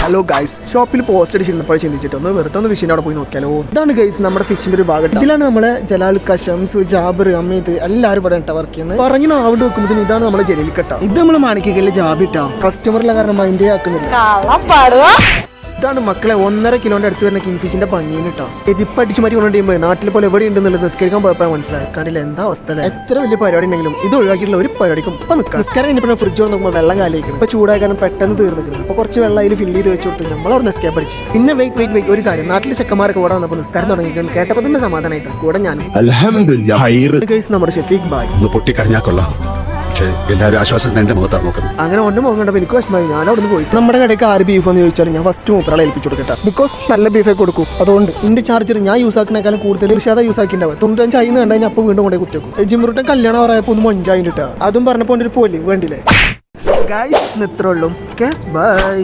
Hello guys, ഷോപ്പിൽ post അടിച്ചിരുന്നപ്പോൾ ചിന്തിച്ചിട്ടൊന്ന് വെറുതെ ഒന്ന് ഫിഷിൻ്റെ അവിടെ പോയി നോക്കിയാലോ. ഇതാണ് ഗൈസ് നമ്മുടെ ഫിഷിന്റെ ഒരു ഭാഗം. ഇതിലാണ് നമ്മളെ ജലാൽ, കഷംസ്, ജാബർ, അമ്മീത് എല്ലാവരും ഇവിടെ വർക്ക് ചെയ്യുന്നത്. പറഞ്ഞു ആവിടെ വെക്കുമ്പോൾ ഇതാണ് നമ്മളെ ജലീൽക്കട്ട. ഇത് നമ്മൾ മാണിക്കല്ലേ ജാബിട്ടാ. കസ്റ്റമറിലെ കാരണം മൈൻഡേ ആക്കുന്നില്ല. ഇതാണ് മക്കളെ 1.5 കിലോന്റെ അടുത്ത് വരുന്ന കിങ് ഫിഷിന്റെ പഞ്ഞീന് കേട്ടോ. എരിപ്പടിച്ച് മാറ്റി കൊണ്ടുപോയി നാട്ടിൽ പോലെ എവിടെ ഉണ്ടെന്നുള്ളത് നിസ്കരിക്കാൻ പോയപ്പോൾ മനസ്സിലായി. കണ്ടില്ല എന്താ അവസ്ഥ. എത്ര വലിയ പരിപാടി ഉണ്ടെങ്കിലും ഇത് ഒഴിവാക്കിയിട്ടുള്ള ഒരു പരിപാടിക്കും ഇപ്പൊ നിൽക്കാം. നിസ്കാരം കഴിഞ്ഞപ്പോൾ ഫ്രിഡ്ജ് നോക്കുമ്പോൾ വെള്ളം കാലിക്കണം. ഇപ്പൊ ചൂടായ കാരണം പെട്ടെന്ന് തീർന്നിരിക്കണം. അപ്പൊ കുറച്ച് വെള്ളം അതിൽ ഫില്ല് ചെയ്ത് വെച്ച് കൊടുത്തു. നമ്മളവിടെ നിസ്കാരം പഠിച്ചു. പിന്നെ വെയിറ്റ് ഒരു കാര്യം, നാട്ടിലെ ചെക്കന്മാരൊക്കെ ഇവിടെ വന്നപ്പോൾ നിസ്കാരം തുടങ്ങിയിട്ട് കേട്ടപ്പോൾ തന്നെ സമാധാനമായിട്ട് കൂടെ ഞാനും. നമ്മുടെ ഷെഫീഖ് ബായ് പൊട്ടിക്കറിഞ്ഞാ കൊള്ളാം. എല്ലാവരും ആശ്വാസം എന്റെ മുഖത്താണ് നോക്കുന്നത്. അങ്ങനെ ഒന്നും പോകേണ്ടപ്പോൾ എനിക്ക് വിഷമമായി. ഞാൻ അവിടെ നിന്ന് പോയി. നമ്മുടെ കടയ്ക്ക് ആര് ബീഫ് എന്ന് ചോദിച്ചാൽ ഞാൻ ഫസ്റ്റ് മൂപ്പറാളെ ഏൽപ്പിച്ചു കൊടുക്കട്ടെ. ബിക്കോസ് നല്ല ബീഫേ കൊടുക്കും. അതുകൊണ്ട് എന്റെ ചാർജർ ഞാൻ യൂസ് ആക്കുന്നേക്കാളും കൂടുതൽ ഇർഷാദ യൂസ് ആക്കിണ്ടാവും. 95 ആയി കണ്ടു കഴിഞ്ഞാൽ അപ്പോൾ വീണ്ടും കൊണ്ടേ കുത്തിവെക്കും. ജിമ്മുറുട്ടൻ കല്യാണം പറയായപ്പോൾ ഒന്ന് 5 അതും പറഞ്ഞപ്പോൾ ഒരു പോലെ വേണ്ടില്ലേ. സോ ഗൈസ്, ഇത്രേ ഉള്ളൂ. Okay bye.